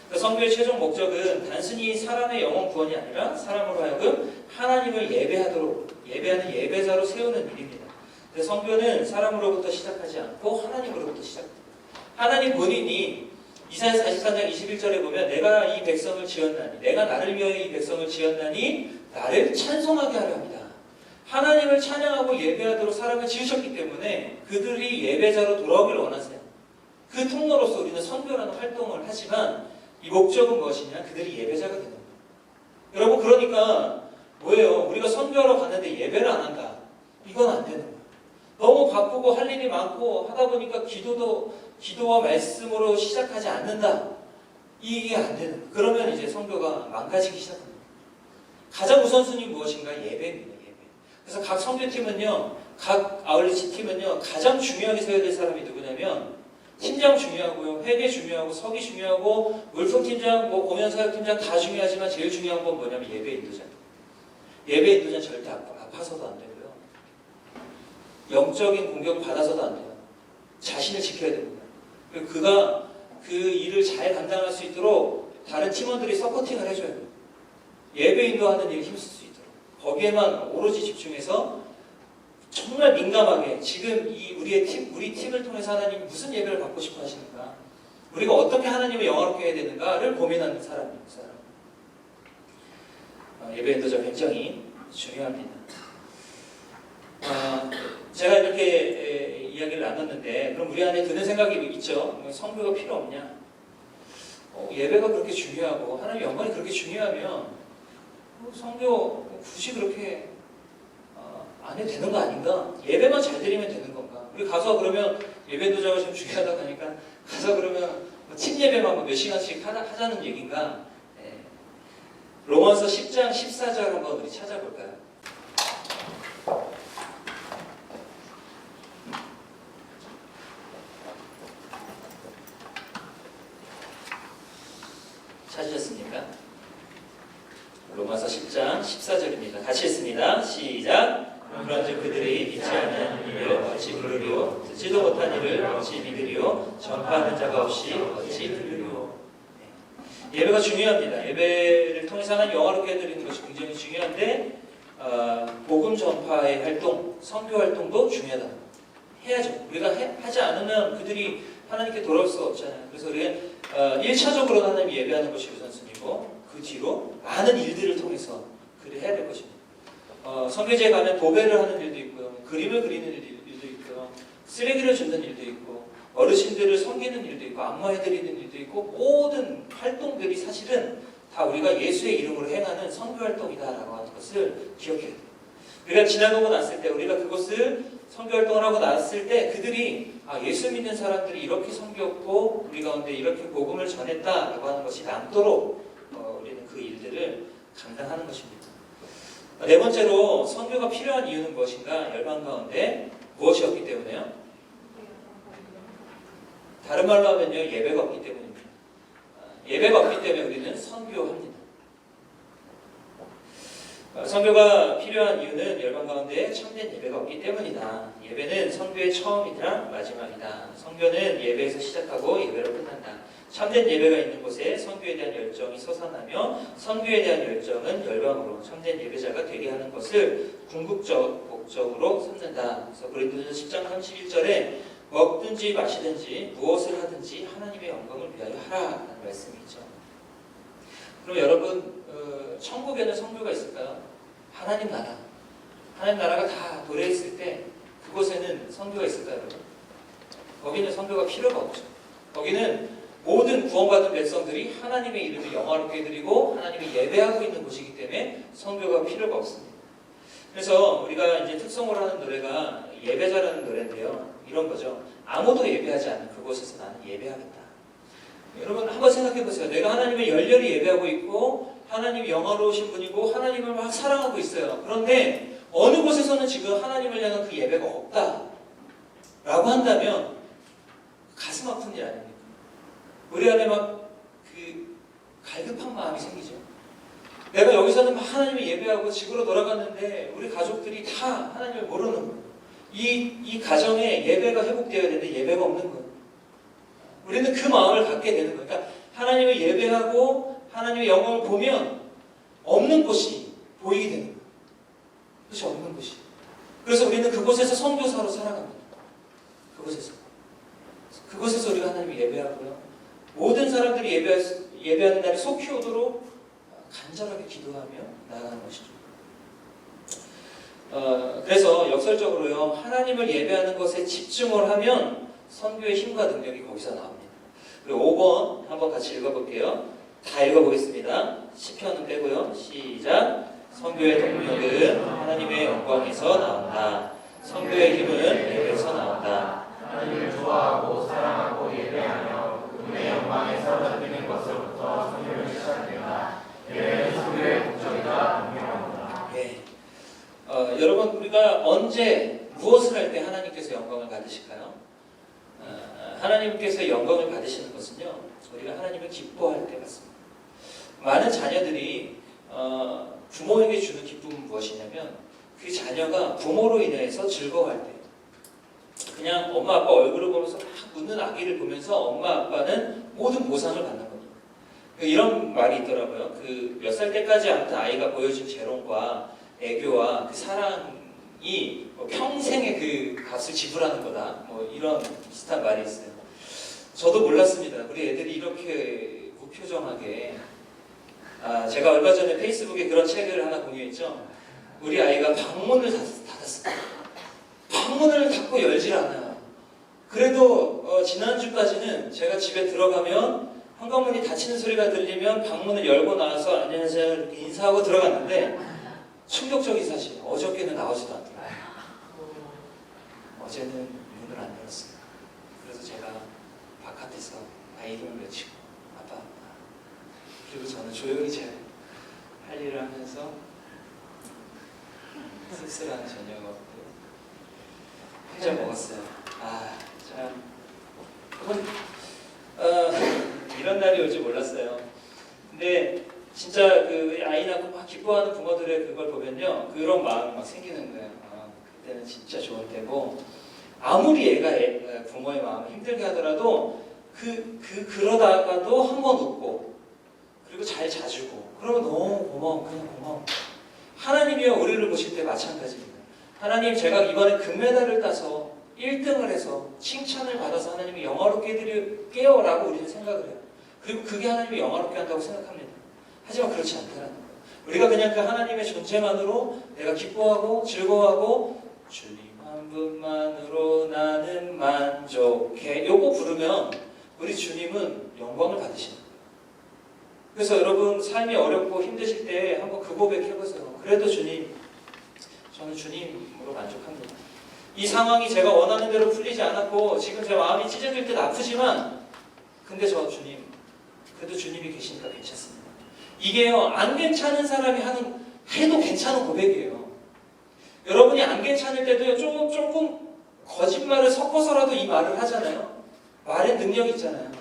그러니까 선교의 최종 목적은 단순히 사람의 영혼 구원이 아니라 사람으로 하여금 하나님을 예배하는 예배자로 세우는 일입니다. 그래서 선교는 사람으로부터 시작하지 않고 하나님으로부터 시작합니다. 하나님 본인이 이사야 44장 21절에 보면 내가 이 백성을 지었나니 내가 나를 위하여 이 백성을 지었나니 나를 찬송하게 하려 합니다. 하나님을 찬양하고 예배하도록 사람을 지으셨기 때문에 그들이 예배자로 돌아오길 원하세요. 그 통로로서 우리는 선교라는 활동을 하지만 이 목적은 무엇이냐? 그들이 예배자가 되는 거예요. 여러분 그러니까 뭐예요? 우리가 선교하러 갔는데 예배를 안 한다. 이건 안 되는 거예요. 너무 바쁘고 할 일이 많고 하다 보니까 기도와 말씀으로 시작하지 않는다. 이게 안 되는 거예요. 그러면 이제 선교가 망가지기 시작합니다. 가장 우선순위 무엇인가? 예배입니다. 그래서 각 선교팀은요, 각 아울리치 팀은요, 가장 중요하게 세워야 될 사람이 누구냐면 팀장 중요하고요, 회계 중요하고, 서기 중요하고, 물품팀장, 공연사역팀장 다 중요하지만 제일 중요한 건 뭐냐면 예배 인도자. 예배 인도자 절대 아파서도 안 되고요. 영적인 공격을 받아서도 안 돼요. 자신을 지켜야 됩니다. 그가 그 일을 잘 감당할 수 있도록 다른 팀원들이 서포팅을 해줘야 돼요. 예배 인도하는 일에 힘쓸 수 있도록 거기에만 오로지 집중해서 정말 민감하게 지금 우리 팀을 통해서 하나님 무슨 예배를 받고 싶어 하시는가, 우리가 어떻게 하나님을 영화롭게 해야 되는가를 고민하는 사람입니다. 예배 인도자 굉장히 중요합니다. 제가 이렇게 이야기를 나눴는데 그럼 우리 안에 드는 생각이 있죠. 성교가 필요 없냐? 예배가 그렇게 중요하고 하나님 영광이 그렇게 중요하면 성교 굳이 그렇게 안 해도 되는 거 아닌가? 예배만 잘 드리면 되는 건가? 우리 가서 그러면 예배 인도자가 좀 중요하다고 하니까 가서 그러면 팀 예배만 몇 시간씩 하자는 얘기인가? 네. 로마서 10장 14절 한번 우리 찾아볼까요? 찾으셨습니까? 로마서 10장 14절입니다. 같이 읽습니다. 시작. 그런즉 그들이 믿지 않는 일을 어찌 부르리요? 듣지도 못한 일을 어찌 믿으리요? 전파하는 자가 없이 어찌 들으리요? 네. 예배가 중요합니다. 예배를 통해서 하나님 영화롭게 해드리는 것이 굉장히 중요한데 복음 전파의 활동, 선교 활동도 중요하다. 해야죠. 우리가 하지 않으면 그들이 하나님께 돌아올 수가 없잖아요. 그래서 우리가 1차적으로 하나님 예배하는 것이 우선순위고 그 뒤로 많은 일들을 통해서 그를 해야 될 것입니다. 선교제에 가면 도배를 하는 일도 있고요, 그림을 그리는 일도 있고요, 쓰레기를 줍는 일도 있고, 어르신들을 섬기는 일도 있고, 안마해드리는 일도 있고, 모든 활동들이 사실은 다 우리가 예수의 이름으로 행하는 선교 활동이다라고 하는 것을 기억해야 돼요. 우리가 지나가고 났을 때, 우리가 그것을 선교 활동을 하고 났을 때 그들이 예수 믿는 사람들이 이렇게 섬겼고 우리 가운데 이렇게 복음을 전했다라고 하는 것이 남도록 우리는 그 일들을 감당하는 것입니다. 네 번째로 선교가 필요한 이유는 무엇인가? 열방 가운데 무엇이 없기 때문에요? 다른 말로 하면요, 예배가 없기 때문입니다. 예배가 없기 때문에 우리는 선교합니다. 선교가 필요한 이유는 열방 가운데 참된 예배가 없기 때문이다. 예배는 선교의 처음이라 마지막이다. 선교는 예배에서 시작하고 예배로 끝난다. 참된 예배가 있는 곳에 선교에 대한 열정이 솟아나며 선교에 대한 열정은 열방으로 참된 예배자가 되게 하는 것을 궁극적 목적으로 삼는다. 그래서 고린도전서 10장 31절에 먹든지 마시든지 무엇을 하든지 하나님의 영광을 위하여 하라라는 말씀이 있죠. 그럼 여러분, 천국에는 선교가 있을까요? 하나님 나라가 다 도래했을 때 그곳에는 선교가 있을까요, 여러분? 거기는 선교가 필요가 없죠. 거기는 모든 구원받은 백성들이 하나님의 이름을 영화롭게 해드리고 하나님을 예배하고 있는 곳이기 때문에 선교가 필요가 없습니다. 그래서 우리가 이제 특성으로 하는 노래가 예배자라는 노래인데요. 이런 거죠. 아무도 예배하지 않는 그곳에서 나는 예배하겠다. 여러분 한번 생각해 보세요. 내가 하나님을 열렬히 예배하고 있고 하나님이 영화로우신 분이고 하나님을 막 사랑하고 있어요. 그런데 어느 곳에서는 지금 하나님을 향한 그 예배가 없다 라고 한다면 가슴 아픈 일 아닙니까? 우리 안에 막 그 갈급한 마음이 생기죠. 내가 여기서는 막 하나님을 예배하고 집으로 돌아갔는데 우리 가족들이 다 하나님을 모르는 거예요. 이 가정에 예배가 회복되어야 되는데 예배가 없는 거예요. 우리는 그 마음을 갖게 되는 거예요. 그러니까 하나님을 예배하고 하나님의 영광을 보면 없는 곳이 보이게 되는 거예요. 그것이 없는 곳이. 그래서 우리는 그곳에서 선교사로 살아갑니다. 그곳에서 우리가 하나님을 예배하고요. 모든 사람들이 예배하는 날이 속히 오도록 간절하게 기도하며 나아가는 것이죠. 그래서 역설적으로요, 하나님을 예배하는 것에 집중을 하면 선교의 힘과 능력이 거기서 나옵니다. 그리고 5번 한번 같이 읽어볼게요. 다 읽어보겠습니다. 시편은 빼고요. 시작. 선교의 동력은 하나님의 영광에서 나온다. 선교의 힘은 예배에서 나온다. 하나님을 좋아하고 사랑하고 예배하며 그분의 영광에서 느끼는 것으로부터 선교는 시작된다. 예배는 선교의 목적이다. 분명합니다. 예. 여러분 우리가 언제 무엇을 할 때 하나님께서 영광을 받으실까요? 하나님께서 영광을 받으시는 것은요, 우리가 하나님을 기뻐할 때 같습니다. 많은 자녀들이 부모에게 주는 기쁨은 무엇이냐면 그 자녀가 부모로 인해서 즐거워할 때, 그냥 엄마 아빠 얼굴을 보면서 막 웃는 아기를 보면서 엄마 아빠는 모든 보상을 받는 겁니다. 이런 말이 있더라고요. 그 몇 살 때까지 아무튼 아이가 보여준 재롱과 애교와 그 사랑이 뭐 평생의 그 값을 지불하는 거다. 뭐 이런 비슷한 말이 있어요. 저도 몰랐습니다. 우리 애들이 이렇게 무표정하게. 제가 얼마 전에 페이스북에 그런 책을 하나 공유했죠. 우리 아이가 방문을 닫았어요. 방문을 닫고 열질 않아요. 그래도 지난주까지는 제가 집에 들어가면 현관문이 닫히는 소리가 들리면 방문을 열고 나와서 안녕하세요 이렇게 인사하고 들어갔는데 충격적인 사실, 어저께는 나오지도 않더라고요. 어제는 문을 안 열었어요. 그래서 제가 바깥에서 아이 이름을 외치고 아빠 그리고 저는 조용히 제 할 일을 하면서 쓸쓸한 저녁 먹고 혼자 먹었어요. 참 이런 날이 올 줄 몰랐어요. 근데 진짜 그 아이 낳고 막 기뻐하는 부모들의 그걸 보면요, 그런 마음이 막 생기는 거예요. 그때는 진짜 좋은 때고, 아무리 애가 부모의 마음을 힘들게 하더라도 그러다가도 한 번 웃고 그리고 잘 자주고 그러면 너무 고마워, 그냥 고마워. 하나님이요 우리를 보실 때 마찬가지입니다. 하나님, 제가 이번에 금메달을 따서 1등을 해서 칭찬을 받아서 하나님이 영화롭게 해드릴게요 라고 우리는 생각을 해요. 그리고 그게 하나님이 영화롭게 한다고 생각합니다. 하지만 그렇지 않다는 거예요. 우리가 그냥 그 하나님의 존재만으로 내가 기뻐하고 즐거워하고 주님 한 분만으로 나는 만족해, 요거 부르면 우리 주님은 영광을 받으시는 거예요. 그래서 여러분 삶이 어렵고 힘드실 때 한번 그 고백 해보세요. 그래도 주님, 저는 주님으로 만족합니다. 이 상황이 제가 원하는 대로 풀리지 않았고 지금 제 마음이 찢어질 듯 아프지만 근데 저 주님, 그래도 주님이 계시니까 괜찮습니다. 이게요, 안 괜찮은 사람이 해도 괜찮은 고백이에요. 여러분이 안 괜찮을 때도요, 조금 거짓말을 섞어서라도 이 말을 하잖아요. 말의 능력이 있잖아요.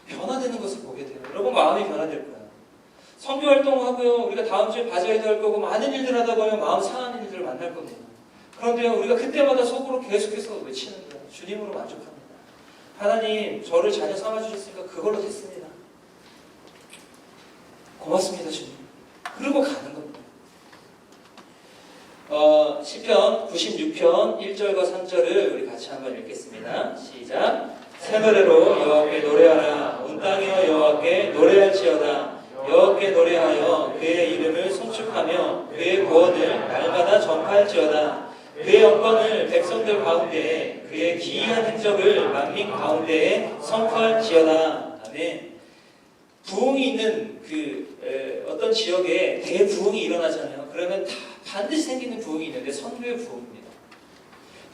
변화되는 것을 보게 돼요. 여러분 마음이 변화될 거예요. 선교 활동하고요, 우리가 다음 주에 바자회도 할 거고 많은 일들 하다 보면 마음 상하는 일들을 만날 겁니다. 그런데요, 우리가 그때마다 속으로 계속해서 외치는 거예요. 주님으로 만족합니다. 하나님, 저를 자녀 삼아주셨으니까 그걸로 됐습니다. 고맙습니다, 주님. 그리고 가는 겁니다. 시편 96편 1절과 3절을 우리 같이 한번 읽겠습니다. 시작. 새 노래로 여호와께 노래하라. 온 땅이여 여호와께 노래할지어다. 여호와께 노래하여 그의 이름을 송축하며 그의 구원을 날마다 전파할지어다. 그의 영광을 백성들 가운데에, 그의 기이한 행적을 만민 가운데에 선포할지어다. 아멘. 부흥이 있는 어떤 지역에 대부흥이 일어나잖아요. 그러면 다 반드시 생기는 부흥이 있는데 선교의 부흥입니다.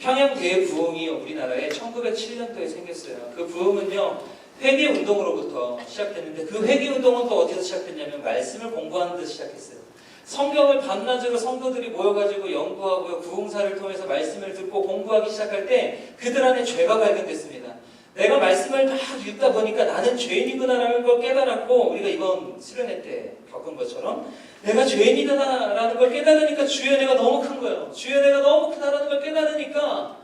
평양 대부흥이 우리나라에 1907년도에 생겼어요. 그 부흥은요, 회개운동으로부터 시작됐는데 그 회개운동은 또 어디서 시작됐냐면 말씀을 공부하는 데서 시작했어요. 성경을 밤낮으로 성도들이 모여가지고 연구하고 부흥사를 통해서 말씀을 듣고 공부하기 시작할 때 그들 안에 죄가 발견됐습니다. 내가 말씀을 막 읽다 보니까 나는 죄인이구나라는 걸 깨달았고, 우리가 이번 수련회 때 겪은 것처럼 내가 죄인이다라는 걸 깨달으니까 주의 은혜가 너무 큰 거예요. 주의 은혜가 너무 크다라는 걸 깨달으니까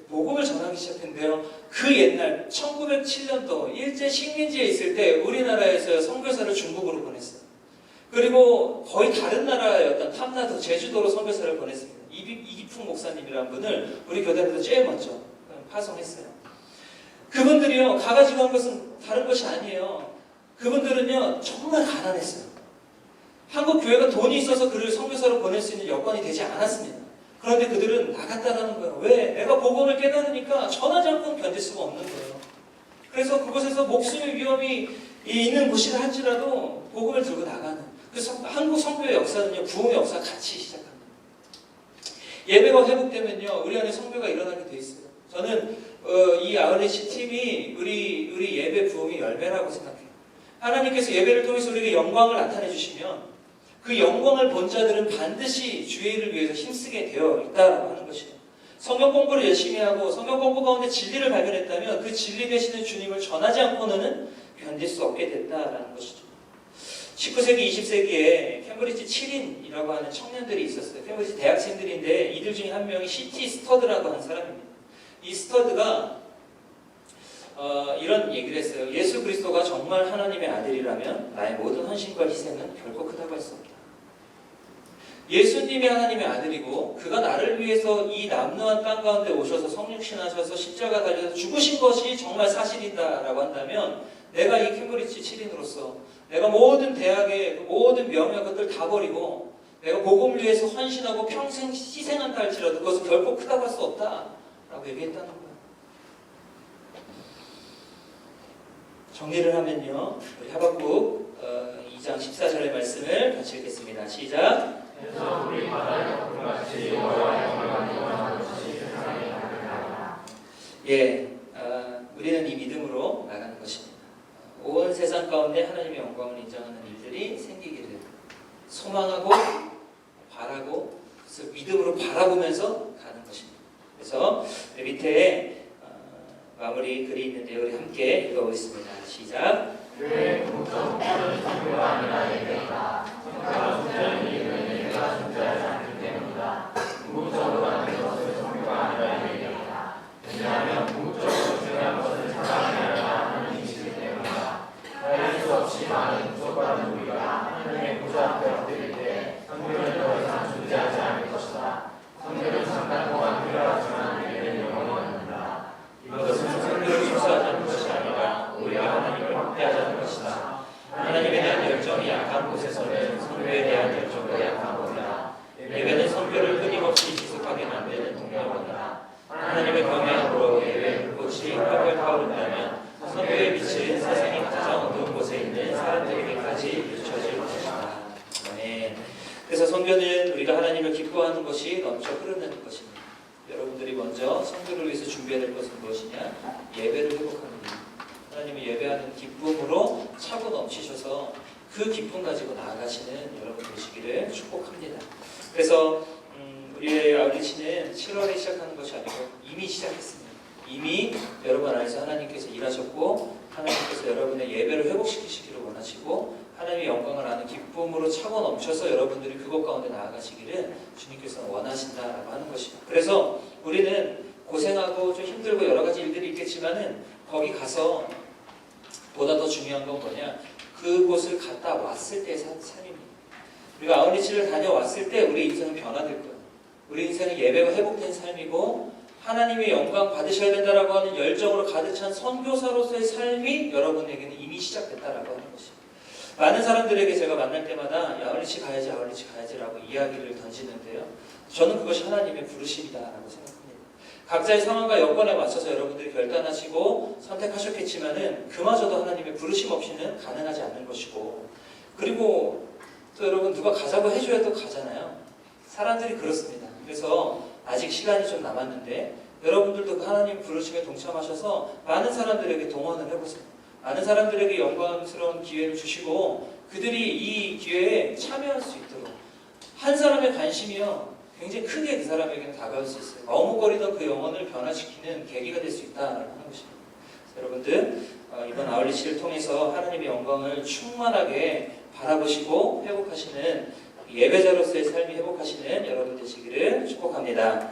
복음을 전하기 시작했는데요. 그 옛날 1907년도 일제 식민지에 있을 때 우리나라에서 선교사를 중국으로 보냈어요. 그리고 거의 다른 나라였던 탐나도 제주도로 선교사를 보냈습니다. 이기풍 목사님이라는 분을 우리 교단에서 제일 먼저 파송했어요. 그분들이요, 가가지고 한 것은 다른 것이 아니에요. 그분들은요, 정말 가난했어요. 한국 교회가 돈이 있어서 그를 선교사로 보낼 수 있는 여건이 되지 않았습니다. 그런데 그들은 나갔다라는 거예요. 왜? 내가 복음을 깨달으니까 전하지 않고는 견딜 수가 없는 거예요. 그래서 그곳에서 목숨의 위험이 있는 곳이라 할지라도 복음을 들고 나가는. 그래서 한국 선교의 역사는요, 부흥의 역사가 같이 시작합니다. 예배가 회복되면요, 우리 안에 선교가 일어나게 돼 있어요. 저는 이 아우렛시 팀이 우리 예배 부흥의 열매라고 생각해요. 하나님께서 예배를 통해서 우리에게 영광을 나타내 주시면 그 영광을 본 자들은 반드시 주의 일을 위해서 힘쓰게 되어 있다라고 하는 것이에요. 성경 공부를 열심히 하고 성경 공부 가운데 진리를 발견했다면 그 진리 되시는 주님을 전하지 않고는 견딜 수 없게 됐다라는 것이죠. 19세기, 20세기에 캠브리지 7인이라고 하는 청년들이 있었어요. 캠브리지 대학생들인데 이들 중에 한 명이 C.T. 스터드라고 하는 사람입니다. 이 스터드가 이런 얘기를 했어요. 예수 그리스도가 정말 하나님의 아들이라면 나의 모든 헌신과 희생은 결코 크다고 할 수 없다. 예수님이 하나님의 아들이고 그가 나를 위해서 이 남루한 땅 가운데 오셔서 성육신하셔서 십자가 달려서 죽으신 것이 정말 사실이다라고 한다면 내가 이 캠브리지 7인으로서 내가 모든 대학의 모든 명예 것들 다 버리고 내가 복음을 위해서 헌신하고 평생 희생한다 할지라도 그것은 결코 크다고 할 수 없다라고 얘기했다는 거예요. 정리를 하면요. 우리 하박국 2장 14절의 말씀을 같이 읽겠습니다. 시작. 그래서 우리 바다의 거품같이 여호와의 영광을 원하는 것이 세상에 나타나리라. 예, 우리는 이 믿음으로 나가는 것입니다. 온 세상 가운데 하나님의 영광을 인정하는 일들이 생기기를 소망하고 바라고 그래서 믿음으로 바라보면서 가는 것입니다. 그래서 밑에 마무리 글이 있는데 우리 함께 읽어보겠습니다. 시작. 교회의 궁극적인 선교가 아니라 예배이다. 성가가 존재하는 이유는 예배가 존재하지 않기 때문이다. 궁극적으로 하는 것은 선교가 아니라 예배이다. 왜냐하면 궁극적으로 중요한 것은 사랑이 아니라 하나님이시기 때문이다. 다할 수 없이 많은 구속받은 우리가 하나님의 보좌 앞에 엎드릴 때 선교는 더 이상 존재하지 않을 것이다. 선교는 잠깐 동안 필요하지만 예배는 영원히 않는다. 이것은 선교를 축소하자는 것이 아니라 오히려 하나님을 확대하자는 것이다. 하나님에 대한 열정이 약한 곳에서는 선교에 대한 열정도 약한 것이다. 예배는 선교를 끊임없이 지속하게 만드는 동력이다. 하나님의 경외함으로 예배의 불꽃이 펄펄 타오른다면 선교의 빛은 세상의 가장 어두운 곳에 있는 사람들에게까지 비춰질 것이다. 아멘. 그래서 선교는 우리가 하나님을 기뻐하는 것이 넘쳐 흐르는 것입니다. 여러분들이 먼저 선교를 위해서 준비해야 될 것은 무엇이냐? 예배를 회복하는 일. 하나님을 예배하는 기쁨으로 차고 넘치셔서 그 기쁨 가지고 나아가시는 여러분 되시기를 축복합니다. 그래서 우리의 아울리치는 7월에 시작하는 것이 아니고 이미 시작했습니다. 이미 여러분 안에서 하나님께서 일하셨고 하나님께서 여러분의 예배를 회복시키시기를 원하시고 하나님의 영광을 아는 기쁨으로 차고 넘쳐서 여러분들이 그것 가운데 나아가시기를 주님께서 원하신다라고 하는 것입니다. 그래서 우리는 고생하고 좀 힘들고 여러 가지 일들이 있겠지만은 거기 가서 보다 더 중요한 건 뭐냐? 그곳을 갔다 왔을 때의 삶입니다. 우리가 아우리치를 다녀왔을 때 우리 인생은 변화될 거예요. 우리 인생은 예배가 회복된 삶이고 하나님의 영광 받으셔야 된다라고 하는 열정으로 가득 찬 선교사로서의 삶이 여러분에게는 이미 시작됐다라고 하는 것입니다. 많은 사람들에게 제가 만날 때마다 아울리치 가야지 라고 이야기를 던지는데요. 저는 그것이 하나님의 부르심이다라고 생각합니다. 각자의 상황과 여건에 맞춰서 여러분들이 결단하시고 선택하셨겠지만은 그마저도 하나님의 부르심 없이는 가능하지 않는 것이고 그리고 또 여러분 누가 가자고 해줘야 또 가잖아요. 사람들이 그렇습니다. 그래서 아직 시간이 좀 남았는데 여러분들도 그 하나님 부르심에 동참하셔서 많은 사람들에게 동원을 해보세요. 많은 사람들에게 영광스러운 기회를 주시고 그들이 이 기회에 참여할 수 있도록 한 사람의 관심이요 굉장히 크게 그 사람에게는 다가올 수 있어요. 머뭇거리던 그 영혼을 변화시키는 계기가 될 수 있다라고 하는 것입니다. 여러분들 이번 아울리치를 통해서 하나님의 영광을 충만하게 바라보시고 회복하시는 예배자로서의 삶이 회복하시는 여러분 되시기를 축복합니다.